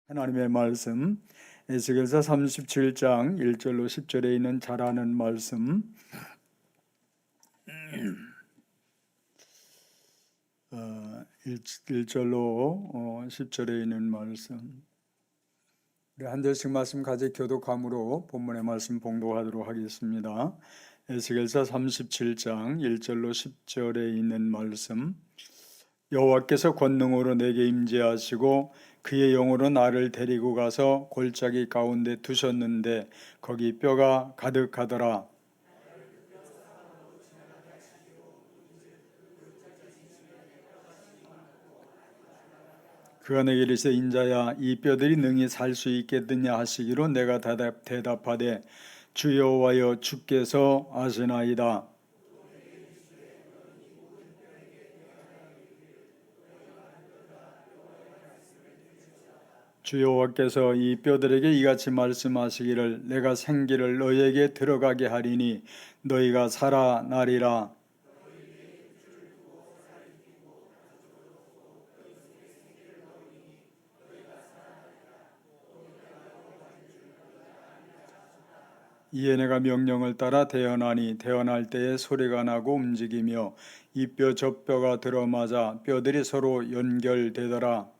하나님의 말씀 에스겔서 37장 1절로 10절에 있는 잘하는 말씀, 1절로 10절에 있는 말씀, 우리 한 절씩 말씀 가지 교독함으로 본문의 말씀 봉독하도록 하겠습니다. 에스겔서 37장 1절로 10절에 있는 말씀. 여호와께서 권능으로 내게 임재하시고 그의 영으로 나를 데리고 가서 골짜기 가운데 두셨는데 거기 뼈가 가득하더라. 그가 내게 이르시되 인자야 이 뼈들이 능히 살 수 있겠느냐 하시기로 내가 대답하되 주 여호와여 주께서 아시나이다. 주 여호와께서 이 뼈들에게 이같이 말씀하시기를 내가 생기를 너희에게 들어가게 하리니 너희가 살아나리라. 이에 내가 명령을 따라 태어나니 태어날 때에 소리가 나고 움직이며 이 뼈 저 뼈가 들어맞아 뼈들이 서로 연결되더라.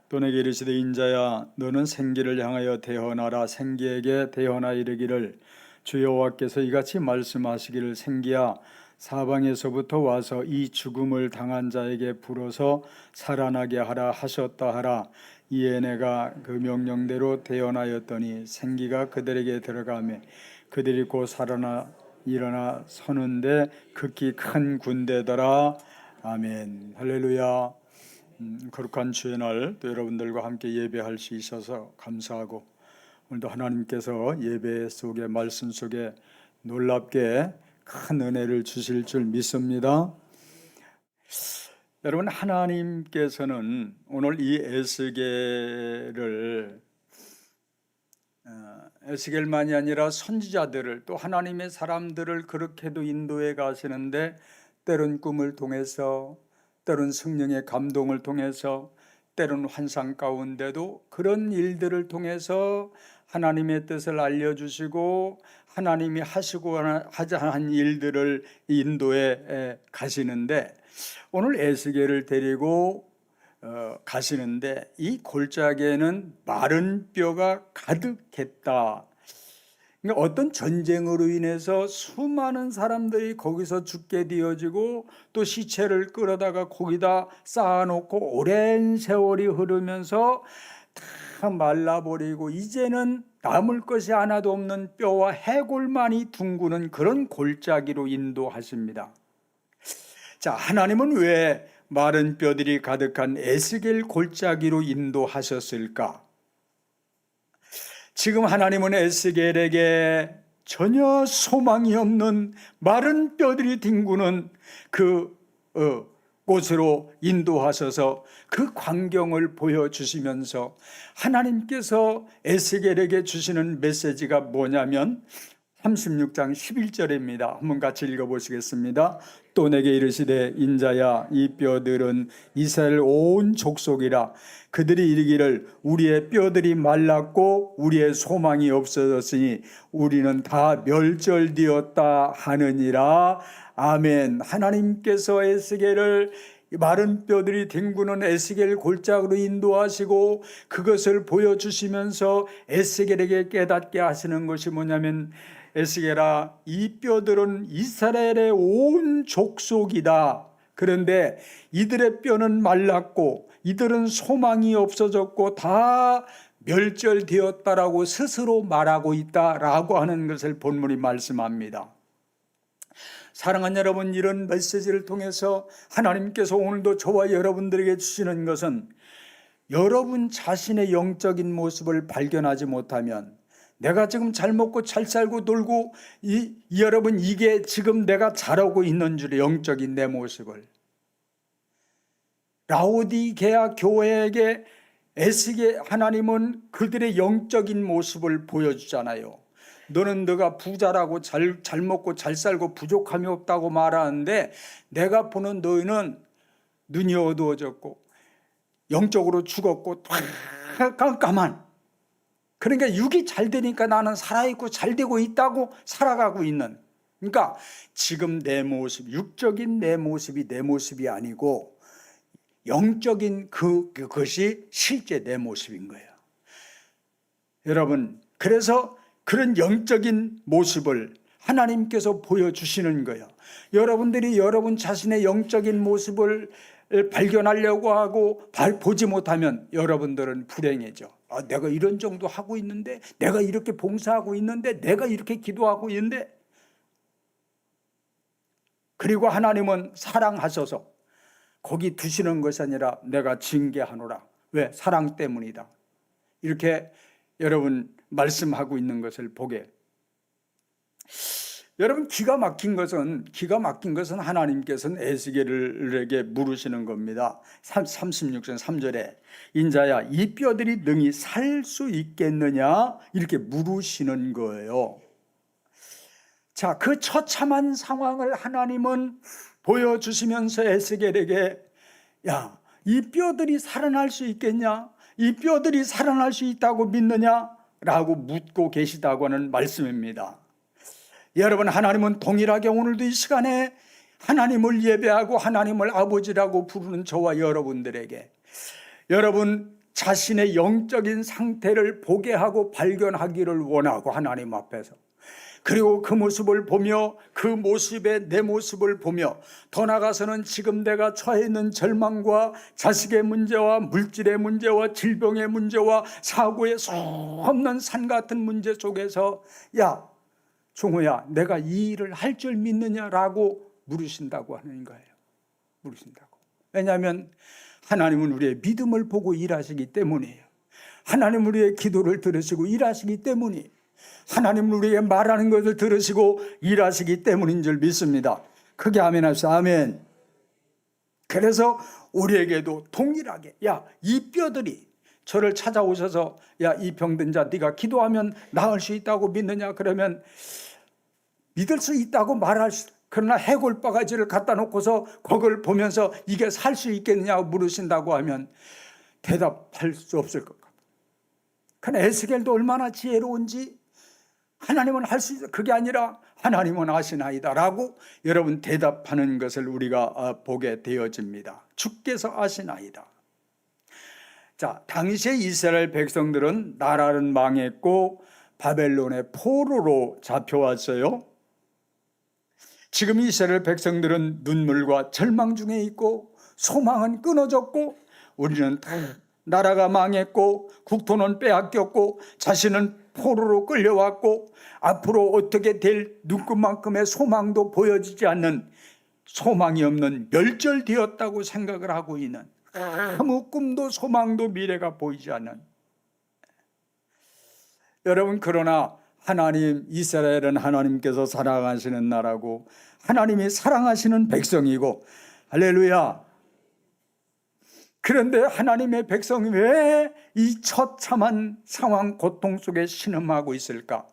또 내게 이르시되 인자야 너는 생기를 향하여 대언하라. 생기에게 대언하 이르기를 주 여호와께서 이같이 말씀하시기를 생기야 사방에서부터 와서 이 죽음을 당한 자에게 불어서 살아나게 하라 하셨다 하라. 이에 내가 그 명령대로 대언하였더니 생기가 그들에게 들어가매 그들이 곧 살아나 일어나 서는데 극히 큰 군대더라. 아멘. 할렐루야. 거룩한 주의 날 또 여러분들과 함께 예배할 수 있어서 감사하고 오늘도 하나님께서 예배 속에 말씀 속에 놀랍게 큰 은혜를 주실 줄 믿습니다. 여러분, 하나님께서는 오늘 이 에스겔만이 아니라 선지자들을 또 하나님의 사람들을 그렇게도 인도해 가시는데 때론 꿈을 통해서 때론 성령의 감동을 통해서 때론 환상 가운데도 그런 일들을 통해서 하나님의 뜻을 알려주시고 하나님이 하시고 하자 한 일들을 인도해 가시는데 오늘 에스겔을 데리고 가시는데 이 골짜기에는 마른 뼈가 가득했다. 그러니까 어떤 전쟁으로 인해서 수많은 사람들이 거기서 죽게 되어지고 또 시체를 끌어다가 거기다 쌓아놓고 오랜 세월이 흐르면서 다 말라버리고 이제는 남을 것이 하나도 없는 뼈와 해골만이 둥그는 그런 골짜기로 인도하십니다. 자, 하나님은 왜 마른 뼈들이 가득한 에스겔 골짜기로 인도하셨을까? 지금 하나님은 에스겔에게 전혀 소망이 없는 마른 뼈들이 뒹구는 그 곳으로 인도하셔서 그 광경을 보여주시면서 하나님께서 에스겔에게 주시는 메시지가 뭐냐면 36장 11절입니다. 한번 같이 읽어보시겠습니다. 또 내게 이르시되 인자야 이 뼈들은 이스라엘 온 족속이라. 그들이 이르기를 우리의 뼈들이 말랐고 우리의 소망이 없어졌으니 우리는 다 멸절되었다 하느니라. 아멘. 하나님께서 에스겔을 마른 뼈들이 뒹구는 에스겔 골짜기로 인도하시고 그것을 보여주시면서 에스겔에게 깨닫게 하시는 것이 뭐냐면 에스겔아 이 뼈들은 이스라엘의 온 족속이다. 그런데 이들의 뼈는 말랐고 이들은 소망이 없어졌고 다 멸절되었다라고 스스로 말하고 있다라고 하는 것을 본문이 말씀합니다. 사랑하는 여러분, 이런 메시지를 통해서 하나님께서 오늘도 저와 여러분들에게 주시는 것은 여러분 자신의 영적인 모습을 발견하지 못하면 내가 지금 잘 먹고 잘 살고 놀고 여러분 이게 지금 내가 잘하고 있는 줄 영적인 내 모습을 라오디게아 교회에게 에스겔 하나님은 그들의 영적인 모습을 보여주잖아요. 너는 너가 부자라고 잘 먹고 잘 살고 부족함이 없다고 말하는데 내가 보는 너희는 눈이 어두워졌고 영적으로 죽었고 깜깜한, 그러니까 육이 잘 되니까 나는 살아있고 잘 되고 있다고 살아가고 있는, 그러니까 지금 내 모습, 육적인 내 모습이 내 모습이 아니고 영적인 그것이 실제 내 모습인 거예요. 여러분, 그래서 그런 영적인 모습을 하나님께서 보여주시는 거예요. 여러분들이 여러분 자신의 영적인 모습을 발견하려고 하고 보지 못하면 여러분들은 불행해져. 내가 이런 정도 하고 있는데, 내가 이렇게 봉사하고 있는데, 내가 이렇게 기도하고 있는데, 그리고 하나님은 사랑하셔서 거기 두시는 것이 아니라 내가 징계하노라. 왜? 사랑 때문이다. 이렇게 여러분 말씀하고 있는 것을 보게. 여러분, 기가 막힌 것은 하나님께서는 에스겔에게 물으시는 겁니다. 36장 3절에 인자야 이 뼈들이 능히 살 수 있겠느냐 이렇게 물으시는 거예요. 자, 그 처참한 상황을 하나님은 보여주시면서 에스겔에게 야, 이 뼈들이 살아날 수 있겠냐? 이 뼈들이 살아날 수 있다고 믿느냐? 라고 묻고 계시다고 하는 말씀입니다. 여러분, 하나님은 동일하게 오늘도 이 시간에 하나님을 예배하고 하나님을 아버지라고 부르는 저와 여러분들에게 여러분 자신의 영적인 상태를 보게 하고 발견하기를 원하고 하나님 앞에서, 그리고 그 모습을 보며 그 모습에 내 모습을 보며 더 나아가서는 지금 내가 처해 있는 절망과 자식의 문제와 물질의 문제와 질병의 문제와 사고의 수없는 산 같은 문제 속에서 야 종호야 내가 이 일을 할 줄 믿느냐라고 물으신다고 하는 거예요. 물으신다고. 왜냐하면 하나님은 우리의 믿음을 보고 일하시기 때문이에요. 하나님은 우리의 기도를 들으시고 일하시기 때문이에요. 하나님은 우리에게 말하는 것을 들으시고 일하시기 때문인 줄 믿습니다. 크게 아멘 합시다. 아멘. 그래서 우리에게도 동일하게 야, 이 뼈들이 저를 찾아오셔서 야, 이 병든 자 네가 기도하면 나을 수 있다고 믿느냐? 그러면 믿을 수 있다고 말할 수, 그러나 해골 바가지를 갖다 놓고서 그걸 보면서 이게 살 수 있겠느냐고 물으신다고 하면 대답할 수 없을 것 같아요. 그러나 에스겔도 얼마나 지혜로운지 하나님은 할 수 있어. 그게 아니라 하나님은 아시나이다 라고 여러분 대답하는 것을 우리가 보게 되어집니다. 주께서 아시나이다. 자, 당시에 이스라엘 백성들은 나라는 망했고 바벨론의 포로로 잡혀왔어요. 지금 이스라엘 백성들은 눈물과 절망 중에 있고 소망은 끊어졌고 우리는 다 나라가 망했고 국토는 빼앗겼고 자신은 포로로 끌려왔고 앞으로 어떻게 될 눈금만큼의 소망도 보여지지 않는, 소망이 없는 멸절되었다고 생각을 하고 있는, 아무 꿈도 소망도 미래가 보이지 않는 여러분, 그러나 하나님, 이스라엘은 하나님께서 사랑하시는 나라고 하나님이 사랑하시는 백성이고, 할렐루야. 그런데 하나님의 백성이 왜 이 처참한 상황, 고통 속에 신음하고 있을까?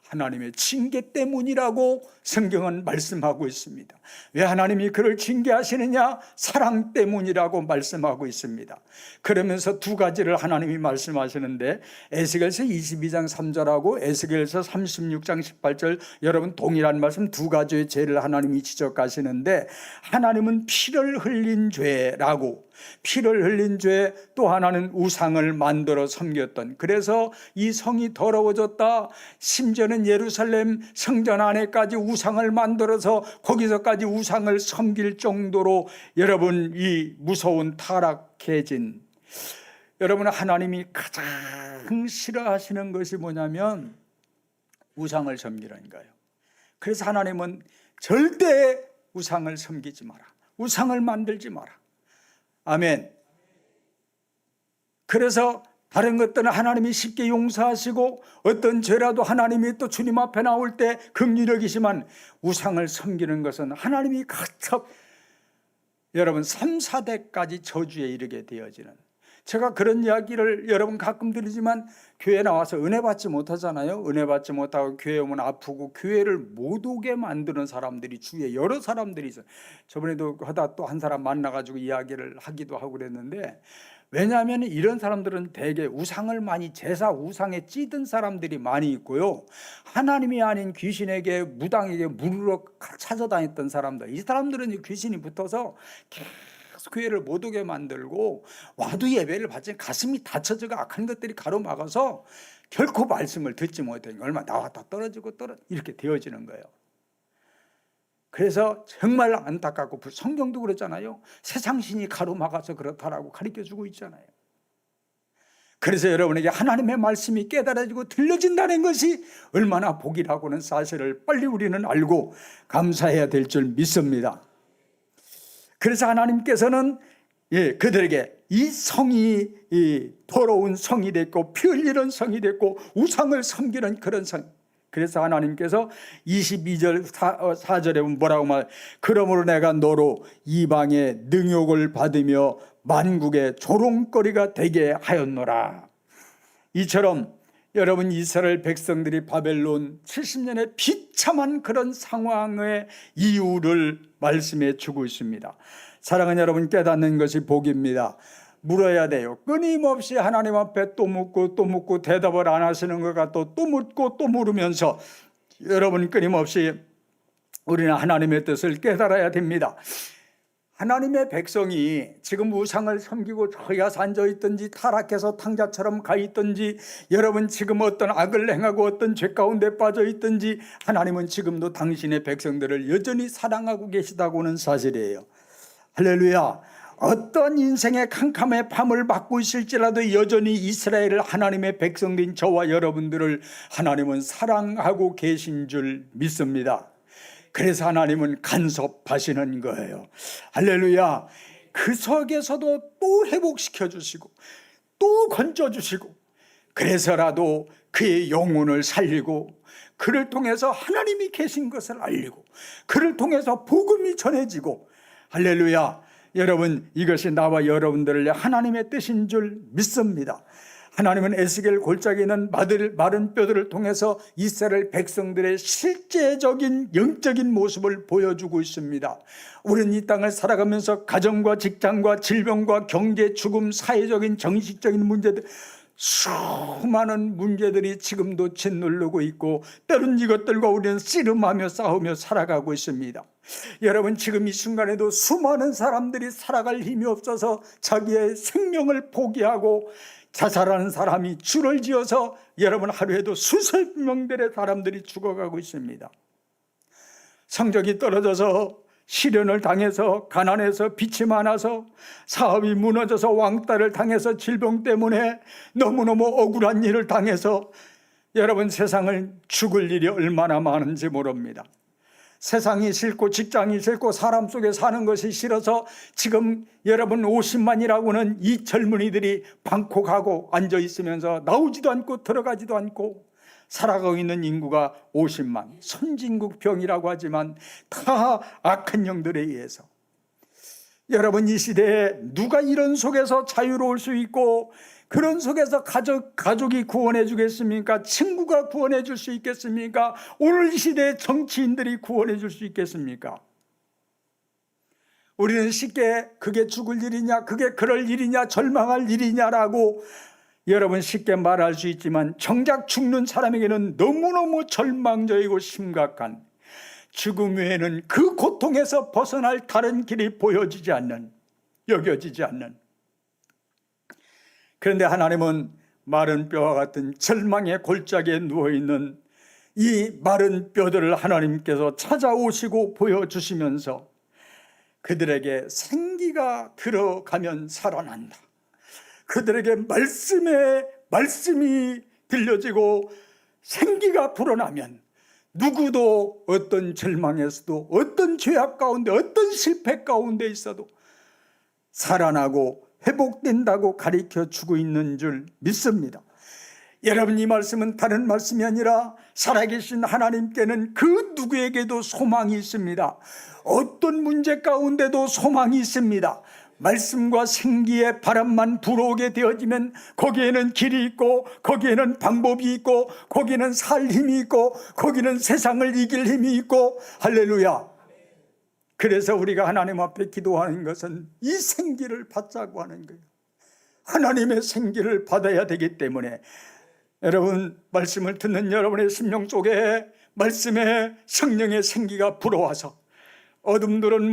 하나님의 징계 때문이라고 성경은 말씀하고 있습니다. 왜 하나님이 그를 징계하시느냐? 사랑 때문이라고 말씀하고 있습니다. 그러면서 두 가지를 하나님이 말씀하시는데 에스겔서 22장 3절하고 에스겔서 36장 18절 여러분 동일한 말씀, 두 가지의 죄를 하나님이 지적하시는데 하나님은 피를 흘린 죄라고, 피를 흘린 죄, 또 하나는 우상을 만들어 섬겼던, 그래서 이 성이 더러워졌다, 심지어는 예루살렘 성전 안에까지 우상을 만들어서 거기서까지 우상을 섬길 정도로 여러분 이 무서운 타락해진, 여러분 하나님이 가장 싫어하시는 것이 뭐냐면 우상을 섬기는 거예요. 그래서 하나님은 절대 우상을 섬기지 마라, 우상을 만들지 마라. 아멘. 그래서 다른 것들은 하나님이 쉽게 용서하시고 어떤 죄라도 하나님이 또 주님 앞에 나올 때 긍휼하시지만 우상을 섬기는 것은 하나님이 가첩 여러분 3, 4대까지 저주에 이르게 되어지는, 제가 그런 이야기를 여러분 가끔 드리지만 교회 나와서 은혜 받지 못하잖아요. 은혜 받지 못하고 교회 오면 아프고 교회를 못 오게 만드는 사람들이 주위에 여러 사람들이 있어요. 저번에도 하다 또 한 사람 만나가지고 이야기를 하기도 하고 그랬는데, 왜냐하면 이런 사람들은 대개 우상을 많이 제사 우상에 찌든 사람들이 많이 있고요, 하나님이 아닌 귀신에게 무당에게 물으러 찾아다녔던 사람들, 이 사람들은 귀신이 붙어서 계속 교회를 못 오게 만들고 와도 예배를 받지 가슴이 닫혀져가 악한 것들이 가로막아서 결코 말씀을 듣지 못해 얼마 나왔다 떨어지고 이렇게 되어지는 거예요. 그래서 정말 안타깝고, 성경도 그렇잖아요. 세상신이 가로막아서 그렇다라고 가르쳐주고 있잖아요. 그래서 여러분에게 하나님의 말씀이 깨달아지고 들려진다는 것이 얼마나 복이라고는 사실을 빨리 우리는 알고 감사해야 될 줄 믿습니다. 그래서 하나님께서는 그들에게 이 성이 더러운 성이 됐고 피 흘리는 성이 됐고 우상을 섬기는 그런 성, 그래서 하나님께서 22절 4절에 뭐라고 말, 그러므로 내가 너로 이방의 능욕을 받으며 만국의 조롱거리가 되게 하였노라. 이처럼 여러분 이스라엘 백성들이 바벨론 70년의 비참한 그런 상황의 이유를 말씀해 주고 있습니다. 사랑하는 여러분, 깨닫는 것이 복입니다. 물어야 돼요. 끊임없이 하나님 앞에 또 묻고 대답을 안 하시는 것 같고 또 묻고 또 물으면서 여러분 끊임없이 우리는 하나님의 뜻을 깨달아야 됩니다. 하나님의 백성이 지금 우상을 섬기고 저기가서 앉아있든지 타락해서 탕자처럼 가있든지 여러분 지금 어떤 악을 행하고 어떤 죄 가운데 빠져있든지 하나님은 지금도 당신의 백성들을 여전히 사랑하고 계시다고는 사실이에요. 할렐루야. 어떤 인생의 캄캄의 밤을 맞고 있을지라도 여전히 이스라엘을 하나님의 백성인 저와 여러분들을 하나님은 사랑하고 계신 줄 믿습니다. 그래서 하나님은 간섭하시는 거예요. 할렐루야. 그 속에서도 또 회복시켜 주시고 또 건져 주시고, 그래서라도 그의 영혼을 살리고 그를 통해서 하나님이 계신 것을 알리고 그를 통해서 복음이 전해지고, 할렐루야. 여러분 이것이 나와 여러분들을 하나님의 뜻인 줄 믿습니다. 하나님은 에스겔 골짜기에 있는 마른 뼈들을 통해서 이스라엘 백성들의 실제적인 영적인 모습을 보여주고 있습니다. 우리는 이 땅을 살아가면서 가정과 직장과 질병과 경제, 죽음, 사회적인 정식적인 문제들, 수많은 문제들이 지금도 짓누르고 있고 때론 이것들과 우리는 씨름하며 싸우며 살아가고 있습니다. 여러분 지금 이 순간에도 수많은 사람들이 살아갈 힘이 없어서 자기의 생명을 포기하고 자살하는 사람이 줄을 지어서 여러분 하루에도 수십 명들의 사람들이 죽어가고 있습니다. 성적이 떨어져서 시련을 당해서 가난해서 빚이 많아서 사업이 무너져서 왕따를 당해서 질병 때문에 너무너무 억울한 일을 당해서 여러분 세상을 죽을 일이 얼마나 많은지 모릅니다. 세상이 싫고 직장이 싫고 사람 속에 사는 것이 싫어서 지금 여러분 50만이라고는 이 젊은이들이 방콕하고 앉아 있으면서 나오지도 않고 들어가지도 않고 살아가고 있는 인구가 50만, 선진국병이라고 하지만 다 악한 영들에 의해서. 여러분 이 시대에 누가 이런 속에서 자유로울 수 있고 그런 속에서 가족이 구원해 주겠습니까? 친구가 구원해 줄 수 있겠습니까? 오늘 이 시대에 정치인들이 구원해 줄 수 있겠습니까? 우리는 쉽게 그게 죽을 일이냐, 그게 그럴 일이냐, 절망할 일이냐라고 여러분 쉽게 말할 수 있지만 정작 죽는 사람에게는 너무너무 절망적이고 심각한 죽음 외에는 그 고통에서 벗어날 다른 길이 보여지지 않는, 여겨지지 않는. 그런데 하나님은 마른 뼈와 같은 절망의 골짜기에 누워있는 이 마른 뼈들을 하나님께서 찾아오시고 보여주시면서 그들에게 생기가 들어가면 살아난다. 그들에게 말씀이 들려지고 생기가 불어나면 누구도 어떤 절망에서도 어떤 죄악 가운데 어떤 실패 가운데 있어도 살아나고 회복된다고 가르쳐 주고 있는 줄 믿습니다. 여러분 이 말씀은 다른 말씀이 아니라 살아계신 하나님께는 그 누구에게도 소망이 있습니다. 어떤 문제 가운데도 소망이 있습니다. 말씀과 생기의 바람만 불어오게 되어지면 거기에는 길이 있고, 거기에는 방법이 있고, 거기에는 살 힘이 있고, 거기는 세상을 이길 힘이 있고. 할렐루야. 그래서 우리가 하나님 앞에 기도하는 것은 이 생기를 받자고 하는 거예요. 하나님의 생기를 받아야 되기 때문에 여러분, 말씀을 듣는 여러분의 심령 속에 말씀의 성령의 생기가 불어와서 어둠들은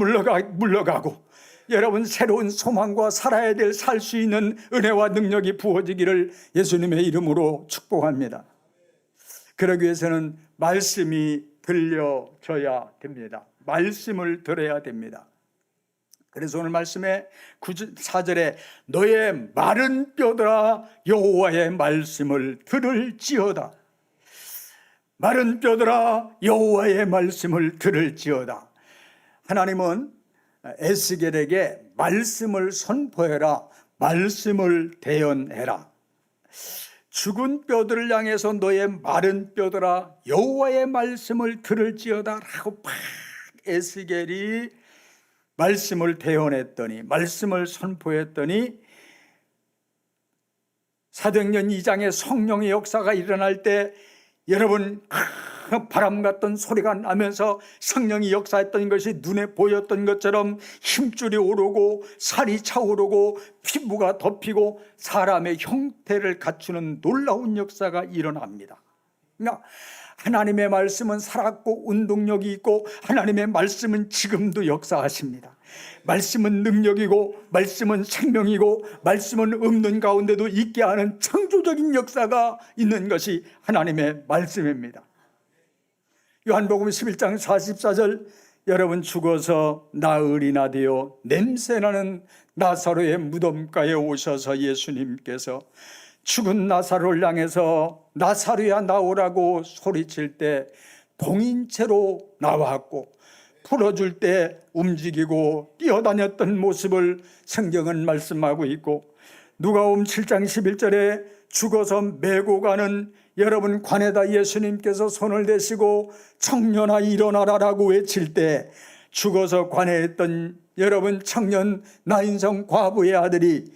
물러가고 여러분 새로운 소망과 살아야 될 살 수 있는 은혜와 능력이 부어지기를 예수님의 이름으로 축복합니다. 그러기 위해서는 말씀이 들려져야 됩니다. 말씀을 들어야 됩니다. 그래서 오늘 말씀에 4절에 너의 마른 뼈들아 여호와의 말씀을 들을지어다. 마른 뼈들아 여호와의 말씀을 들을지어다. 하나님은 에스겔에게 말씀을 선포해라, 말씀을 대언해라. 죽은 뼈들을 향해서 너의 마른 뼈들아 여호와의 말씀을 들을지어다 라고 막 에스겔이 말씀을 대언했더니, 말씀을 선포했더니 사도행전 2장의 성령의 역사가 일어날 때 여러분 바람 같던 소리가 나면서 성령이 역사했던 것이 눈에 보였던 것처럼 힘줄이 오르고 살이 차오르고 피부가 덮이고 사람의 형태를 갖추는 놀라운 역사가 일어납니다. 그러니까 하나님의 말씀은 살았고 운동력이 있고 하나님의 말씀은 지금도 역사하십니다. 말씀은 능력이고 말씀은 생명이고 말씀은 없는 가운데도 있게 하는 창조적인 역사가 있는 것이 하나님의 말씀입니다. 요한복음 11장 44절 여러분 죽어서 나흘이나 되어 냄새나는 나사로의 무덤가에 오셔서 예수님께서 죽은 나사로를 향해서 나사로야 나오라고 소리칠 때 봉인체로 나왔고 풀어줄 때 움직이고 뛰어다녔던 모습을 성경은 말씀하고 있고 누가복음 7장 11절에 죽어서 메고 가는 여러분 관에다 예수님께서 손을 대시고 청년아 일어나라라고 외칠 때 죽어서 관에 있던 여러분 청년 나인성 과부의 아들이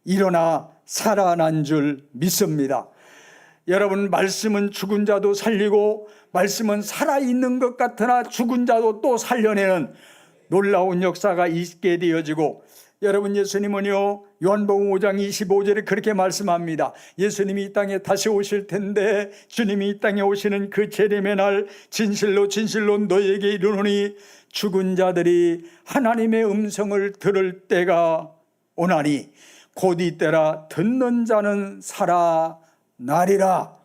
일어나 살아난 줄 믿습니다. 여러분 말씀은 죽은 자도 살리고 말씀은 살아있는 것 같으나 죽은 자도 또 살려내는 놀라운 역사가 있게 되어지고 여러분 예수님은요 요한복음 5장 25절에 그렇게 말씀합니다. 예수님이 이 땅에 다시 오실 텐데 주님이 이 땅에 오시는 그 재림의 날 진실로 진실로 너희에게 이르노니 죽은 자들이 하나님의 음성을 들을 때가 오나니 곧 이때라 듣는 자는 살아나리라.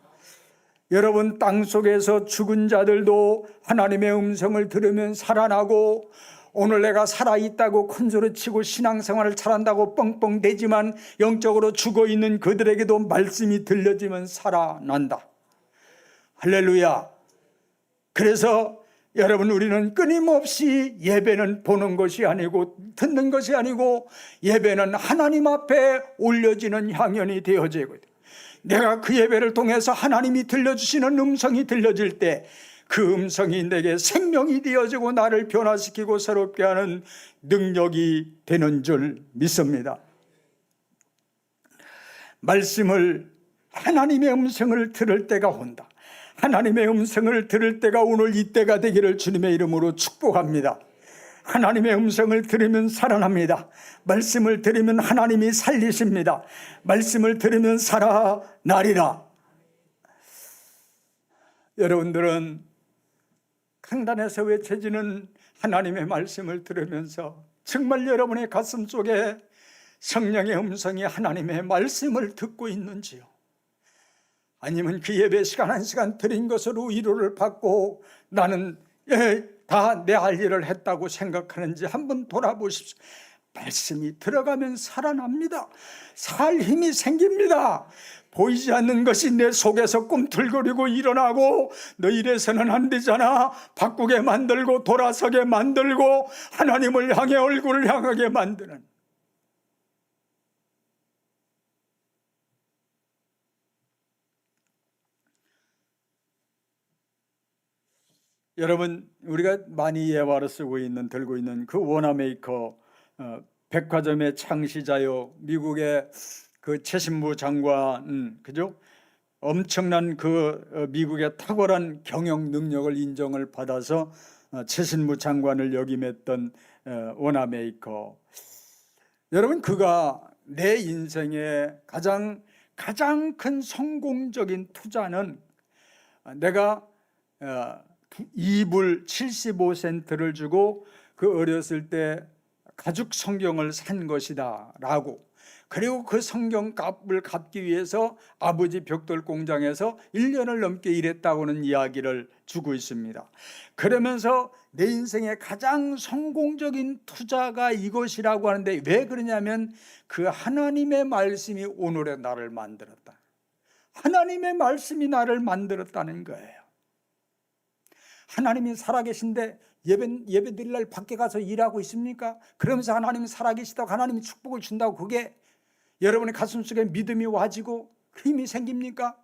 여러분 땅속에서 죽은 자들도 하나님의 음성을 들으면 살아나고 오늘 내가 살아있다고 큰소리치고 신앙생활을 잘한다고 뻥뻥대지만 영적으로 죽어있는 그들에게도 말씀이 들려지면 살아난다. 할렐루야. 그래서 여러분 우리는 끊임없이 예배는 보는 것이 아니고 듣는 것이 아니고 예배는 하나님 앞에 올려지는 향연이 되어지고 내가 그 예배를 통해서 하나님이 들려주시는 음성이 들려질 때 그 음성이 내게 생명이 되어지고 나를 변화시키고 새롭게 하는 능력이 되는 줄 믿습니다. 말씀을 하나님의 음성을 들을 때가 온다. 하나님의 음성을 들을 때가 오늘 이때가 되기를 주님의 이름으로 축복합니다. 하나님의 음성을 들으면 살아납니다. 말씀을 들으면 하나님이 살리십니다. 말씀을 들으면 살아나리라. 여러분들은 강단에서 외쳐지는 하나님의 말씀을 들으면서 정말 여러분의 가슴 속에 성령의 음성이 하나님의 말씀을 듣고 있는지요? 아니면 그 예배 시간 한 시간 드린 것으로 위로를 받고 나는 다 내 할 일을 했다고 생각하는지 한번 돌아보십시오. 말씀이 들어가면 살아납니다. 살 힘이 생깁니다. 보이지 않는 것이 내 속에서 꿈틀거리고 일어나고 너 이래서는 안 되잖아 바꾸게 만들고 돌아서게 만들고 하나님을 향해 얼굴을 향하게 만드는 여러분 우리가 많이 예화로 쓰고 있는 들고 있는 그 워너메이커 백화점의 창시자요, 미국의 그 최신부 장관, 그죠? 엄청난 그 미국의 탁월한 경영 능력을 인정을 받아서 최신부 장관을 역임했던 워나메이커. 여러분, 그가 내 인생의 가장 큰 성공적인 투자는 내가 2불 75센트를 주고 그 어렸을 때 가죽 성경을 산 것이다 라고, 그리고 그 성경 값을 갚기 위해서 아버지 벽돌 공장에서 1년을 넘게 일했다고는 이야기를 주고 있습니다. 그러면서 내 인생의 가장 성공적인 투자가 이것이라고 하는데, 왜 그러냐면 그 하나님의 말씀이 오늘의 나를 만들었다. 하나님의 말씀이 나를 만들었다는 거예요. 하나님이 살아계신데 예배 드릴 날 밖에 가서 일하고 있습니까? 그러면서 하나님이 살아계시다고 하나님이 축복을 준다고 그게 여러분의 가슴속에 믿음이 와지고 힘이 생깁니까?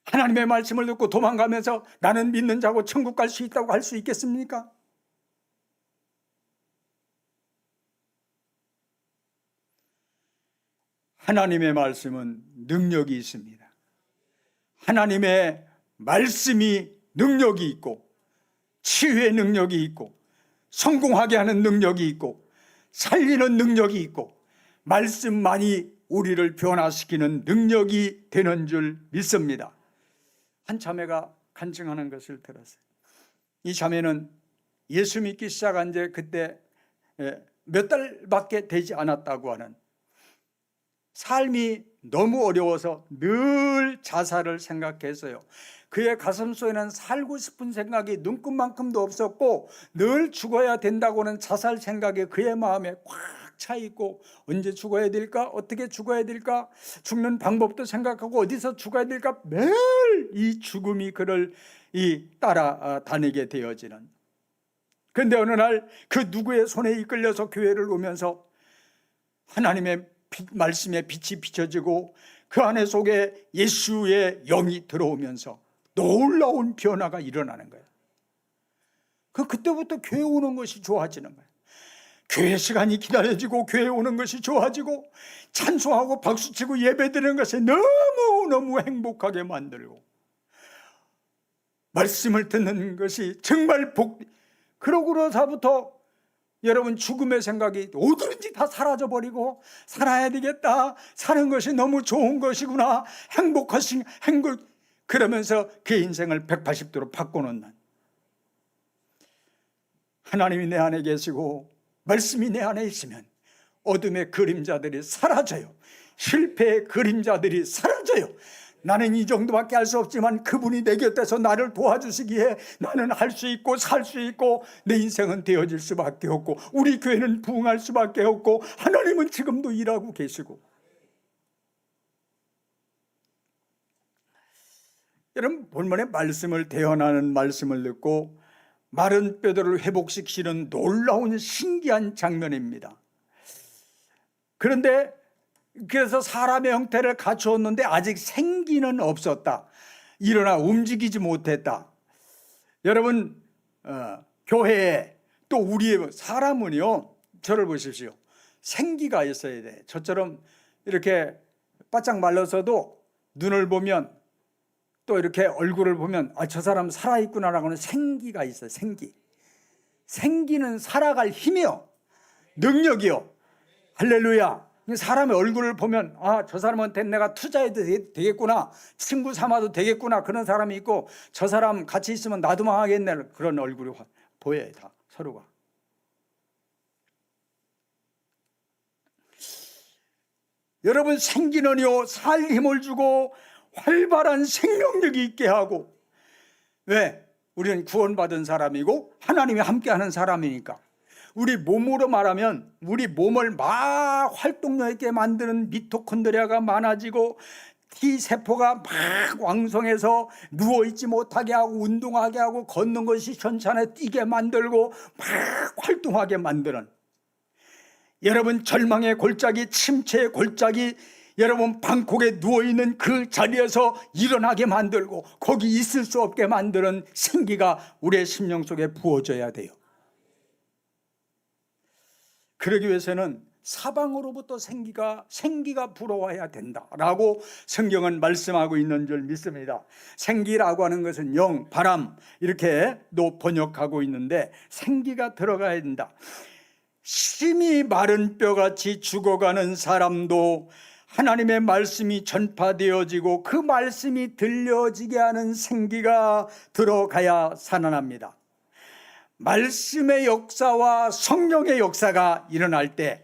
하나님의 말씀을 듣고 도망가면서 나는 믿는 자고 천국 갈 수 있다고 할 수 있겠습니까? 하나님의 말씀은 능력이 있습니다. 하나님의 말씀이 능력이 있고, 치유의 능력이 있고, 성공하게 하는 능력이 있고, 살리는 능력이 있고, 말씀만이 우리를 변화시키는 능력이 되는 줄 믿습니다. 한 자매가 간증하는 것을 들었어요. 이 자매는 예수 믿기 시작한 지 그때 몇 달밖에 되지 않았다고 하는, 삶이 너무 어려워서 늘 자살을 생각했어요. 그의 가슴속에는 살고 싶은 생각이 눈끝만큼도 없었고, 늘 죽어야 된다고는 자살 생각이 그의 마음에 꽉 차 있고, 언제 죽어야 될까? 어떻게 죽어야 될까? 죽는 방법도 생각하고 어디서 죽어야 될까? 매일 이 죽음이 그를 따라다니게 되어지는. 그런데 어느 날 그 누구의 손에 이끌려서 교회를 오면서 하나님의 말씀의 빛이 비춰지고 그 안에 속에 예수의 영이 들어오면서 놀라운 변화가 일어나는 거예요. 그때부터 교회 오는 것이 좋아지는 거예요. 교회 시간이 기다려지고 교회 오는 것이 좋아지고 찬송하고 박수치고 예배드리는 것이 너무너무 행복하게 만들고, 말씀을 듣는 것이 정말 그러고서부터 여러분 죽음의 생각이 어디든지 다 사라져버리고, 살아야 되겠다, 사는 것이 너무 좋은 것이구나, 그러면서 그 인생을 180도로 바꿔놓는, 하나님이 내 안에 계시고 말씀이 내 안에 있으면 어둠의 그림자들이 사라져요. 실패의 그림자들이 사라져요. 나는 이 정도밖에 할 수 없지만 그분이 내 곁에서 나를 도와주시기에 나는 할 수 있고 살 수 있고 내 인생은 되어질 수밖에 없고, 우리 교회는 부흥할 수밖에 없고, 하나님은 지금도 일하고 계시고. 여러분, 본문의 말씀을 대언하는 말씀을 듣고 마른 뼈들을 회복시키는 놀라운 신기한 장면입니다. 그런데 그래서 사람의 형태를 갖추었는데 아직 생기는 없었다. 일어나 움직이지 못했다. 여러분, 교회에 또 우리의 사람은요, 저를 보십시오. 생기가 있어야 돼. 저처럼 이렇게 바짝 말라서도 눈을 보면, 또 이렇게 얼굴을 보면 저 사람 살아있구나라고 하는 생기가 있어요. 생기는 살아갈 힘이요, 능력이요. 할렐루야. 사람의 얼굴을 보면 저 사람한테 내가 투자해도 되겠구나, 친구 삼아도 되겠구나, 그런 사람이 있고, 저 사람 같이 있으면 나도 망하겠네, 그런 얼굴이 보여요. 다 서로가. 여러분, 생기는요 살 힘을 주고 활발한 생명력이 있게 하고. 왜? 우리는 구원받은 사람이고 하나님이 함께하는 사람이니까. 우리 몸으로 말하면 우리 몸을 막 활동력 있게 만드는 미토콘드리아가 많아지고, T세포가 막 왕성해서 누워있지 못하게 하고 운동하게 하고 걷는 것이 현찮게 뛰게 만들고 막 활동하게 만드는, 여러분 절망의 골짜기, 침체의 골짜기, 여러분 방콕에 누워있는 그 자리에서 일어나게 만들고 거기 있을 수 없게 만드는 생기가 우리의 심령 속에 부어져야 돼요. 그러기 위해서는 사방으로부터 생기가 불어와야 된다라고 성경은 말씀하고 있는 줄 믿습니다. 생기라고 하는 것은 영, 바람 이렇게도 번역하고 있는데 생기가 들어가야 된다. 심히 마른 뼈같이 죽어가는 사람도 하나님의 말씀이 전파되어지고 그 말씀이 들려지게 하는 생기가 들어가야 살아납니다. 말씀의 역사와 성령의 역사가 일어날 때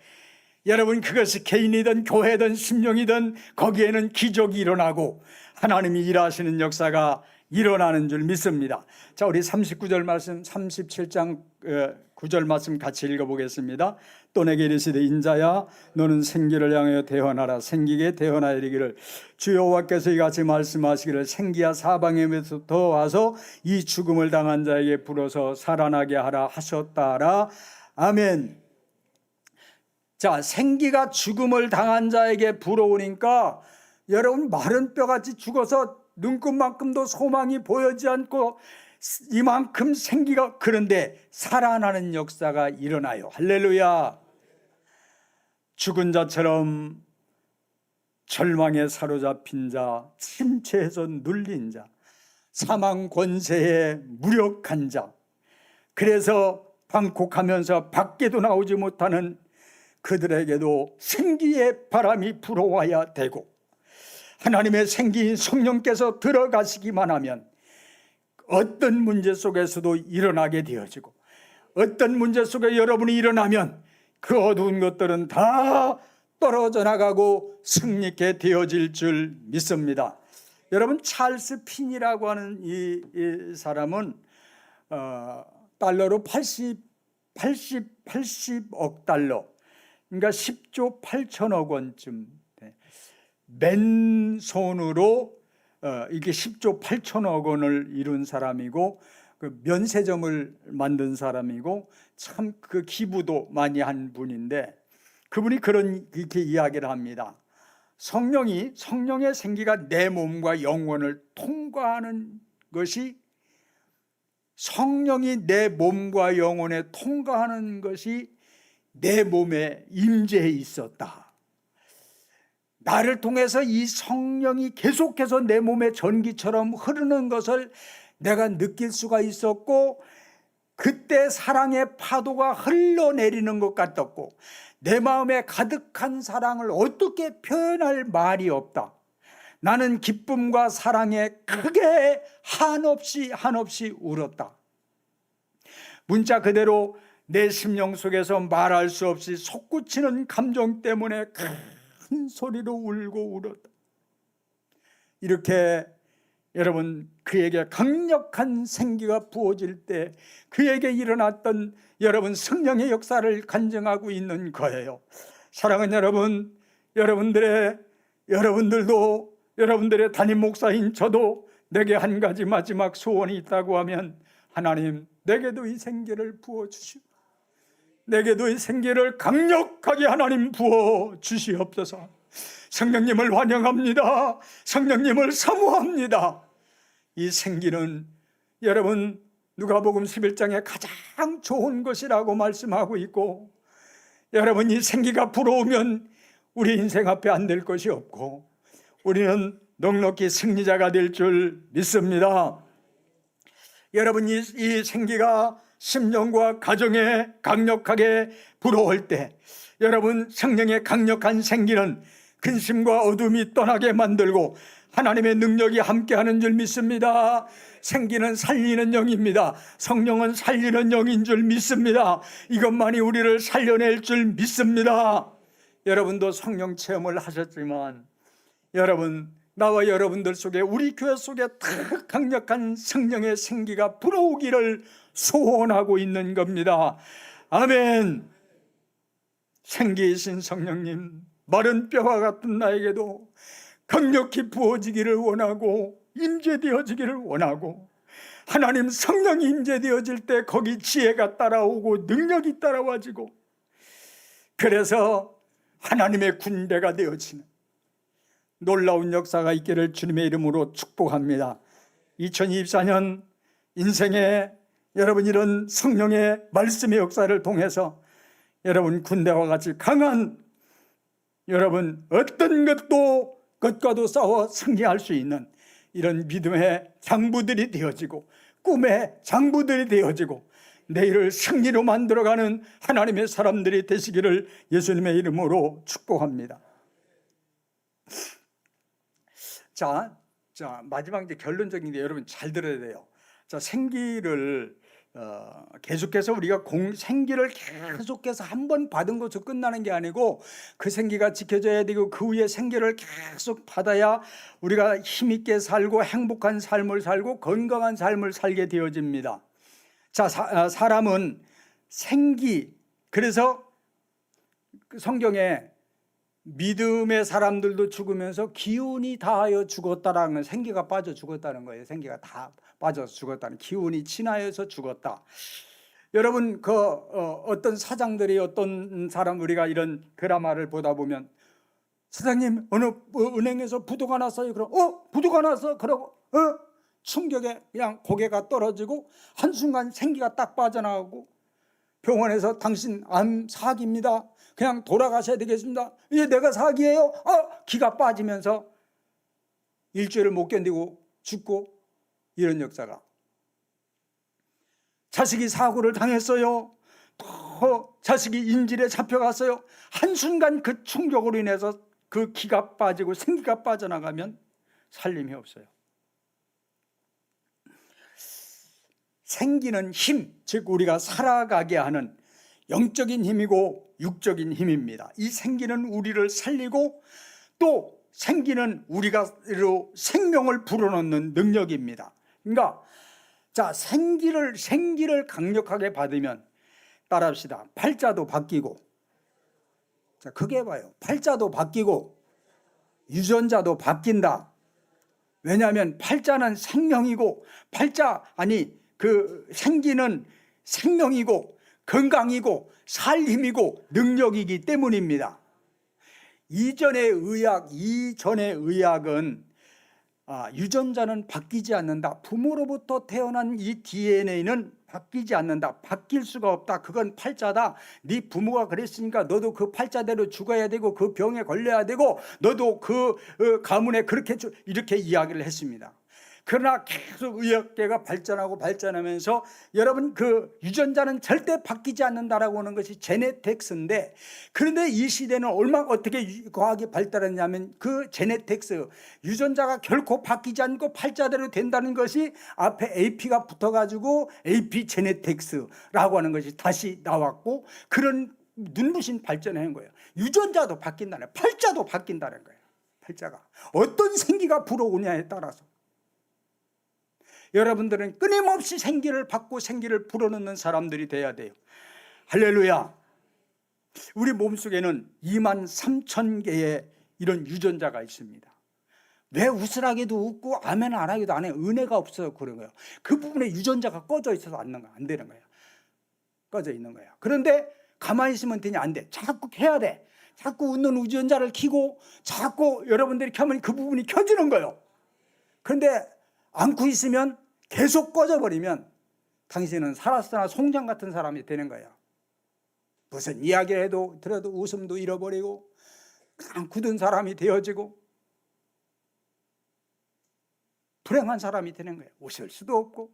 여러분 그것이 개인이든 교회든 심령이든 거기에는 기적이 일어나고 하나님이 일하시는 역사가 일어나는 줄 믿습니다. 자, 우리 39절 말씀 37장 9절 말씀 같이 읽어보겠습니다. 또 내게 이르시되 인자야 너는 생기를 향하여 대언하라. 생기게 대언하여 이르기를 주 여호와께서 이같이 말씀하시기를 생기야 사방에서부터 와서 이 죽음을 당한 자에게 불어서 살아나게 하라 하셨다라. 아멘. 자, 생기가 죽음을 당한 자에게 불어오니까 여러분 마른 뼈같이 죽어서 눈끝만큼도 소망이 보이지 않고 이만큼 생기가 그런데 살아나는 역사가 일어나요. 할렐루야. 죽은 자처럼 절망에 사로잡힌 자, 침체에서 눌린 자, 사망 권세에 무력한 자, 그래서 방콕하면서 밖에도 나오지 못하는 그들에게도 생기의 바람이 불어와야 되고 하나님의 생기인 성령께서 들어가시기만 하면 어떤 문제 속에서도 일어나게 되어지고 어떤 문제 속에 여러분이 일어나면 그 어두운 것들은 다 떨어져 나가고 승리케 되어질 줄 믿습니다. 여러분 찰스 핀이라고 하는 이 사람은 달러로 80억 달러 그러니까 10조 8천억 원쯤 맨손으로 이게 10조 8천억 원을 이룬 사람이고 그 면세점을 만든 사람이고 참 그 기부도 많이 한 분인데 그분이 이렇게 이야기를 합니다. 성령의 생기가 내 몸과 영혼을 통과하는 것이 성령이 내 몸과 영혼에 통과하는 것이 내 몸에 임재해 있었다. 나를 통해서 이 성령이 계속해서 내 몸에 전기처럼 흐르는 것을 내가 느낄 수가 있었고 그때 사랑의 파도가 흘러내리는 것 같았고 내 마음에 가득한 사랑을 어떻게 표현할 말이 없다. 나는 기쁨과 사랑에 크게 한없이 울었다. 문자 그대로 내 심령 속에서 말할 수 없이 솟구치는 감정 때문에 큰 소리로 울고 울었다. 이렇게 여러분 그에게 강력한 생기가 부어질 때 그에게 일어났던 여러분 성령의 역사를 간증하고 있는 거예요. 사랑하는 여러분, 여러분들도 여러분들의 담임 목사인 저도 내게 한 가지 마지막 소원이 있다고 하면 하나님 내게도 이 생기를 부어주시오. 내게도 이 생기를 강력하게 하나님 부어주시옵소서. 성령님을 환영합니다. 성령님을 사모합니다. 이 생기는 여러분 누가복음 11장에 가장 좋은 것이라고 말씀하고 있고 여러분 이 생기가 불어오면 우리 인생 앞에 안 될 것이 없고 우리는 넉넉히 승리자가 될 줄 믿습니다. 여러분 이 생기가 심령과 가정에 강력하게 불어올 때 여러분 성령의 강력한 생기는 근심과 어둠이 떠나게 만들고 하나님의 능력이 함께하는 줄 믿습니다. 생기는 살리는 영입니다. 성령은 살리는 영인 줄 믿습니다. 이것만이 우리를 살려낼 줄 믿습니다. 여러분도 성령 체험을 하셨지만 여러분 나와 여러분들 속에 우리 교회 속에 더 강력한 성령의 생기가 불어오기를 소원하고 있는 겁니다. 아멘. 생기이신 성령님 마른 뼈와 같은 나에게도 강력히 부어지기를 원하고 임재되어지기를 원하고 하나님 성령이 임재되어질 때 거기 지혜가 따라오고 능력이 따라와지고 그래서 하나님의 군대가 되어지는 놀라운 역사가 있기를 주님의 이름으로 축복합니다. 2024년 인생에 여러분 이런 성령의 말씀의 역사를 통해서 여러분 군대와 같이 강한 여러분 어떤 것과도 싸워 승리할 수 있는 이런 믿음의 장부들이 되어지고 꿈의 장부들이 되어지고 내일을 승리로 만들어가는 하나님의 사람들이 되시기를 예수님의 이름으로 축복합니다. 자, 마지막 이제 결론적인 게 여러분 잘 들어야 돼요. 자, 생기를 계속해서 우리가 생기를 계속해서 한 번 받은 것으로 끝나는 게 아니고 그 생기가 지켜져야 되고 그 후에 생기를 계속 받아야 우리가 힘있게 살고 행복한 삶을 살고 건강한 삶을 살게 되어집니다. 자, 사람은 생기, 그래서 성경에 믿음의 사람들도 죽으면서 기운이 다하여 죽었다라는, 생기가 빠져 죽었다는 거예요. 생기가 다 빠져서 죽었다는, 기운이 진하여서 죽었다. 여러분 어떤 사장들이 어떤 사람, 우리가 이런 드라마를 보다 보면 사장님 어느 은행에서 부도가 났어요. 그럼 부도가 났어. 그러고 충격에 그냥 고개가 떨어지고 한순간 생기가 딱 빠져나가고 병원에서 당신 암 사기입니다. 그냥 돌아가셔야 되겠습니다. 이게 내가 사기예요? 기가 빠지면서 일주일을 못 견디고 죽고, 이런 역사가. 자식이 사고를 당했어요. 또 자식이 인질에 잡혀갔어요. 한순간 그 충격으로 인해서 그 기가 빠지고 생기가 빠져나가면 살림이 없어요. 생기는 힘, 즉 우리가 살아가게 하는 영적인 힘이고 육적인 힘입니다. 이 생기는 우리를 살리고 또 생기는 우리가 생명을 불어넣는 능력입니다. 그러니까 자, 생기를 강력하게 받으면 따라합시다. 팔자도 바뀌고, 자, 크게 봐요. 팔자도 바뀌고 유전자도 바뀐다. 왜냐하면 팔자는 생명이고 그 생기는 생명이고 건강이고 살림이고 능력이기 때문입니다. 이전의 의학은 유전자는 바뀌지 않는다. 부모로부터 태어난 이 DNA는 바뀌지 않는다. 바뀔 수가 없다. 그건 팔자다. 네 부모가 그랬으니까 너도 그 팔자대로 죽어야 되고 그 병에 걸려야 되고 너도 그 가문에 이렇게 이야기를 했습니다. 그러나 계속 의학계가 발전하면서 여러분 그 유전자는 절대 바뀌지 않는다라고 하는 것이 제네틱스인데, 그런데 이 시대는 어떻게 과학이 발달했냐면 그 제네틱스, 유전자가 결코 바뀌지 않고 팔자대로 된다는 것이 앞에 AP가 붙어가지고 AP 제네틱스라고 하는 것이 다시 나왔고, 그런 눈부신 발전을 한 거예요. 유전자도 바뀐다는 거예요. 팔자도 바뀐다는 거예요. 팔자가 어떤 생기가 불어오냐에 따라서 여러분들은 끊임없이 생기를 받고 생기를 불어넣는 사람들이 돼야 돼요. 할렐루야. 우리 몸속에는 23,000개의 이런 유전자가 있습니다. 왜 웃으라기도 웃고 아멘 안 하기도 안 해요? 은혜가 없어서 그런 거예요. 그 부분에 유전자가 꺼져 있어서 안 되는 거예요. 꺼져 있는 거예요. 그런데 가만히 있으면 되냐? 안 돼. 자꾸 해야 돼. 자꾸 웃는 유전자를 켜고 자꾸 여러분들이 켜면 그 부분이 켜지는 거예요. 그런데 안고 있으면 계속 꺼져버리면 당신은 살았으나 송장 같은 사람이 되는 거예요. 무슨 이야기를 들어도 웃음도 잃어버리고 그냥 굳은 사람이 되어지고 불행한 사람이 되는 거예요. 웃을 수도 없고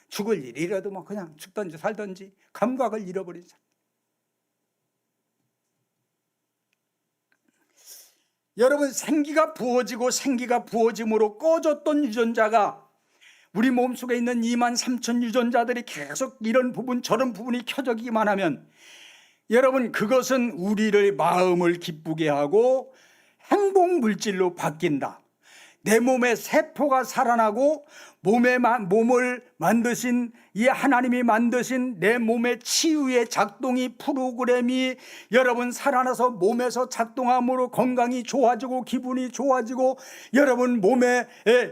죽을 일이라도 뭐 그냥 죽든지 살든지 감각을 잃어버린 사람. 여러분, 생기가 부어짐으로 꺼졌던 유전자가 우리 몸속에 있는 23,000 유전자들이 계속 이런 부분 저런 부분이 켜지기만 하면 여러분, 그것은 우리를 마음을 기쁘게 하고 행복 물질로 바뀐다. 내 몸에 세포가 살아나고 몸을 만드신 이 하나님이 만드신 내 몸의 치유의 작동이 프로그램이 여러분 살아나서 몸에서 작동함으로 건강이 좋아지고 기분이 좋아지고 여러분 몸에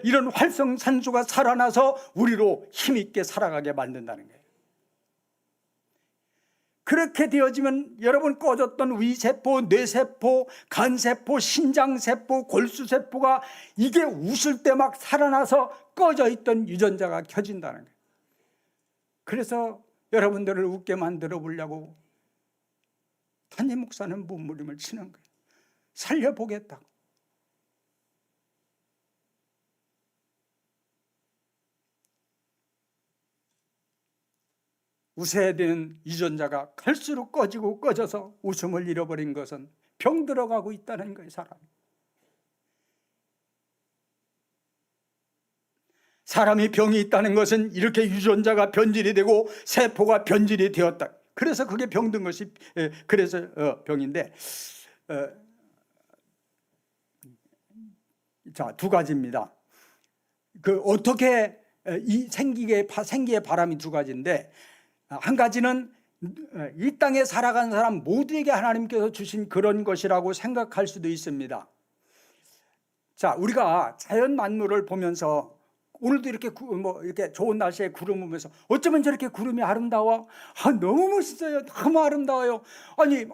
이런 활성산소가 살아나서 우리로 힘있게 살아가게 만든다는 거예요. 그렇게 되어지면 여러분 꺼졌던 위세포, 뇌세포, 간세포, 신장세포, 골수세포가 이게 웃을 때 막 살아나서 꺼져 있던 유전자가 켜진다는 거예요. 그래서 여러분들을 웃게 만들어 보려고 담임 목사는 몸부림을 치는 거예요. 살려보겠다고. 웃어야 되는 유전자가 갈수록 꺼지고 꺼져서 웃음을 잃어버린 것은 병 들어가고 있다는 거예요. 사람이 병이 있다는 것은 이렇게 유전자가 변질이 되고 세포가 변질이 되었다. 그래서 그게 병든 것이 그래서 병인데, 자, 두 가지입니다. 그 어떻게 이 생기의 바람이 두 가지인데, 한 가지는 이 땅에 살아가는 사람 모두에게 하나님께서 주신 그런 것이라고 생각할 수도 있습니다. 자, 우리가 자연 만물을 보면서 오늘도 이렇게 이렇게 좋은 날씨에 구름 오면서 어쩌면 저렇게 구름이 아름다워? 너무 멋있어요. 너무 아름다워요. 아니,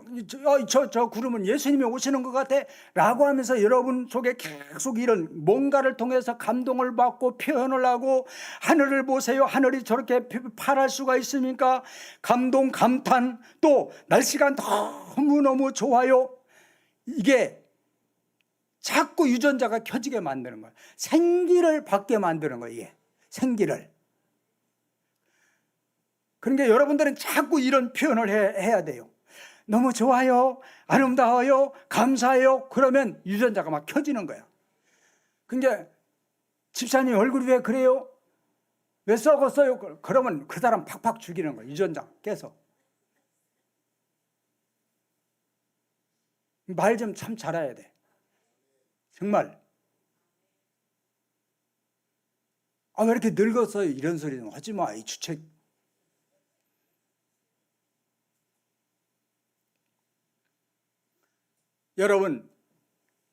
저 구름은 예수님이 오시는 것 같아. 라고 하면서 여러분 속에 계속 이런 뭔가를 통해서 감동을 받고 표현을 하고, 하늘을 보세요. 하늘이 저렇게 파랄 수가 있습니까? 감동, 감탄, 또 날씨가 너무너무 좋아요. 이게 자꾸 유전자가 켜지게 만드는 거예요. 생기를 받게 만드는 거예요. 이게 생기를. 그러니까 여러분들은 자꾸 이런 표현을 해야 돼요. 너무 좋아요, 아름다워요, 감사해요. 그러면 유전자가 막 켜지는 거예요. 그러니까 집사님 얼굴이 왜 그래요? 왜 썩었어요? 그러면 그 사람 팍팍 죽이는 거예요. 유전자 깨서. 말 좀 참 잘해야 돼. 정말. 왜 이렇게 늙었어요? 이런 소리는 하지 마, 이 주책. 여러분,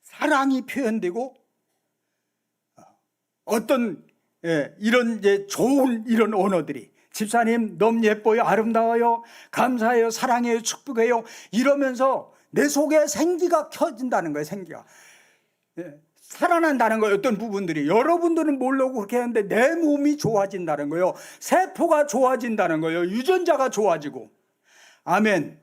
사랑이 표현되고, 어떤, 이런 이제 좋은 이런 언어들이, 집사님 너무 예뻐요, 아름다워요, 감사해요, 사랑해요, 축복해요, 이러면서 내 속에 생기가 켜진다는 거예요, 생기가. 살아난다는 거예요. 어떤 부분들이. 여러분들은 모르고 그렇게 하는데 내 몸이 좋아진다는 거예요. 세포가 좋아진다는 거예요. 유전자가 좋아지고. 아멘.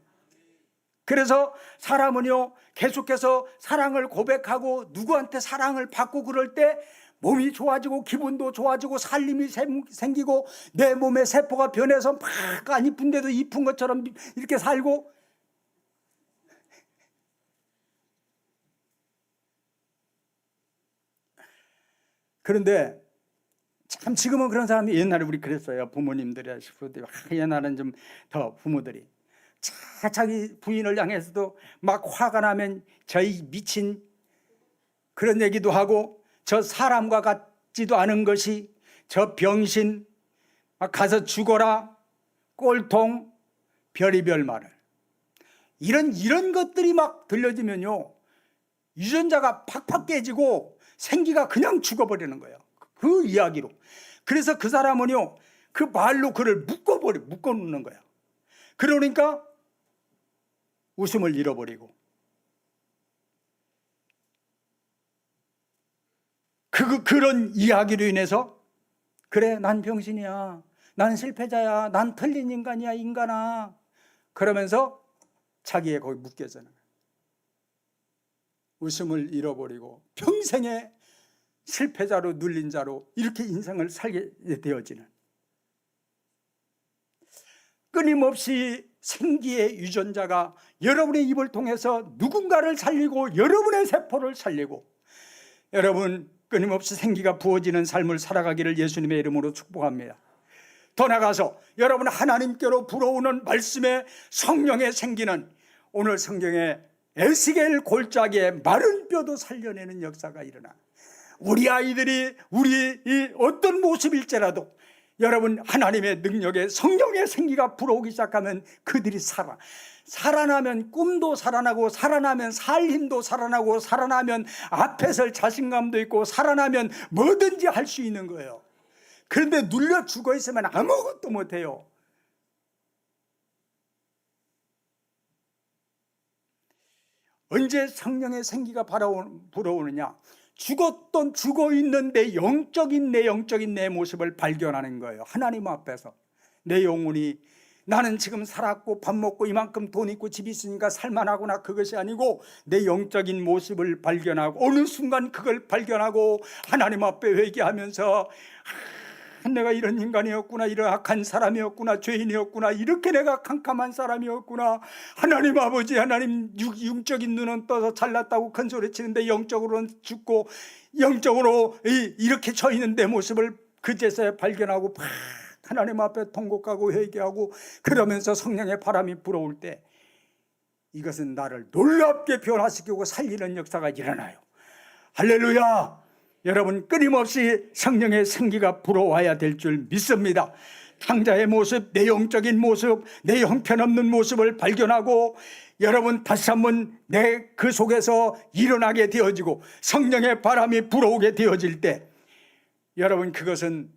그래서 사람은요, 계속해서 사랑을 고백하고 누구한테 사랑을 받고 그럴 때 몸이 좋아지고 기분도 좋아지고 살림이 생기고 내 몸의 세포가 변해서 막 안 이쁜데도 이쁜 것처럼 이렇게 살고. 그런데 참 지금은 그런 사람이, 옛날에 우리 그랬어요. 부모님들이 옛날엔 좀 더 부모들이 자기 부인을 향해서도 막 화가 나면 저희 미친 그런 얘기도 하고, 저 사람과 같지도 않은 것이, 저 병신 가서 죽어라, 꼴통, 별의별 말을, 이런 것들이 막 들려지면요, 유전자가 팍팍 깨지고 생기가 그냥 죽어버리는 거예요. 그 이야기로. 그래서 그 사람은요, 그 말로 그를 묶어놓는 거예요. 그러니까 웃음을 잃어버리고, 그런 이야기로 인해서, 그래, 난 병신이야, 난 실패자야, 난 틀린 인간이야, 인간아, 그러면서 자기의 거기 묶여서는 거예요. 웃음을 잃어버리고 평생에 실패자로, 눌린 자로 이렇게 인생을 살게 되어지는, 끊임없이 생기의 유전자가 여러분의 입을 통해서 누군가를 살리고 여러분의 세포를 살리고, 여러분 끊임없이 생기가 부어지는 삶을 살아가기를 예수님의 이름으로 축복합니다. 더 나아가서 여러분 하나님께로 불어오는 말씀의 성령의 생기는 오늘 성경에 에스겔 골짜기에 마른 뼈도 살려내는 역사가 일어나, 우리 아이들이 우리 어떤 모습일지라도 여러분 하나님의 능력에 성령의 생기가 불어오기 시작하면 그들이 살아나면 꿈도 살아나고, 살아나면 살림도 살아나고, 살아나면 앞에 설 자신감도 있고, 살아나면 뭐든지 할 수 있는 거예요. 그런데 눌려 죽어 있으면 아무것도 못해요. 언제 성령의 생기가 불어오느냐? 죽어 있는 내 영적인 내 모습을 발견하는 거예요. 하나님 앞에서 내 영혼이, 나는 지금 살았고 밥 먹고 이만큼 돈 있고 집 있으니까 살만하구나, 그것이 아니고 내 영적인 모습을 발견하고, 어느 순간 그걸 발견하고 하나님 앞에 회개하면서 내가 이런 인간이었구나, 이런 악한 사람이었구나, 죄인이었구나, 이렇게 내가 캄캄한 사람이었구나. 하나님 아버지, 하나님, 육적인 눈은 떠서 잘났다고 큰 소리 치는데 영적으로는 죽고, 영적으로 이렇게 져 있는 내 모습을 그제서야 발견하고 하나님 앞에 통곡하고 회개하고, 그러면서 성령의 바람이 불어올 때 이것은 나를 놀랍게 변화시키고 살리는 역사가 일어나요. 할렐루야! 여러분, 끊임없이 성령의 생기가 불어와야 될 줄 믿습니다. 탕자의 모습, 내 영적인 모습, 내 형편없는 모습을 발견하고, 여러분 다시 한번 내 그 속에서 일어나게 되어지고 성령의 바람이 불어오게 되어질 때, 여러분 그것은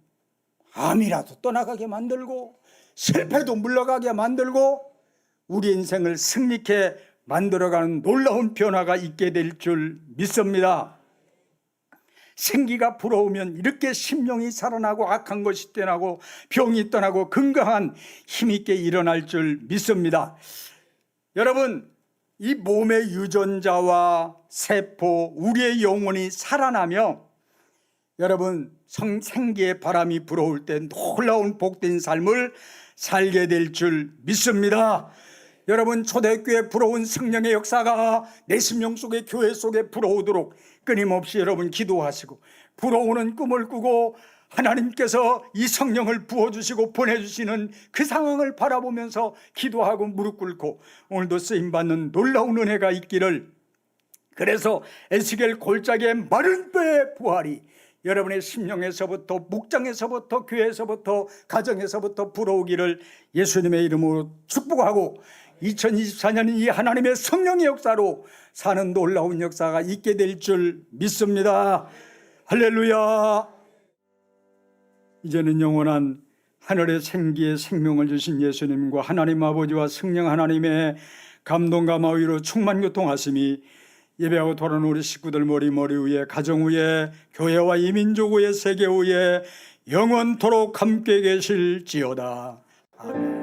암이라도 떠나가게 만들고 실패도 물러가게 만들고 우리 인생을 승리케 만들어가는 놀라운 변화가 있게 될 줄 믿습니다. 생기가 불어오면 이렇게 심령이 살아나고 악한 것이 떠나고 병이 떠나고 건강한 힘있게 일어날 줄 믿습니다. 여러분, 이 몸의 유전자와 세포, 우리의 영혼이 살아나며 여러분 생기의 바람이 불어올 때 놀라운 복된 삶을 살게 될 줄 믿습니다. 여러분, 초대교회에 불어온 성령의 역사가 내 심령 속에, 교회 속에 불어오도록 끊임없이 여러분 기도하시고, 불어오는 꿈을 꾸고 하나님께서 이 성령을 부어주시고 보내주시는 그 상황을 바라보면서 기도하고 무릎 꿇고 오늘도 쓰임받는 놀라운 은혜가 있기를, 그래서 에스겔 골짜기의 마른 뼈의 부활이 여러분의 심령에서부터, 목장에서부터, 교회에서부터, 가정에서부터 불어오기를 예수님의 이름으로 축복하고, 2024년은 이 하나님의 성령의 역사로 사는 놀라운 역사가 있게 될 줄 믿습니다. 할렐루야. 이제는 영원한 하늘의 생기의 생명을 주신 예수님과 하나님 아버지와 성령 하나님의 감동과 마위로 충만 교통하심이 예배하고 돌아오는 우리 식구들 머리 위에, 가정 위에, 교회와 이 민족 위에, 세계 위에 영원토록 함께 계실지어다. 아멘.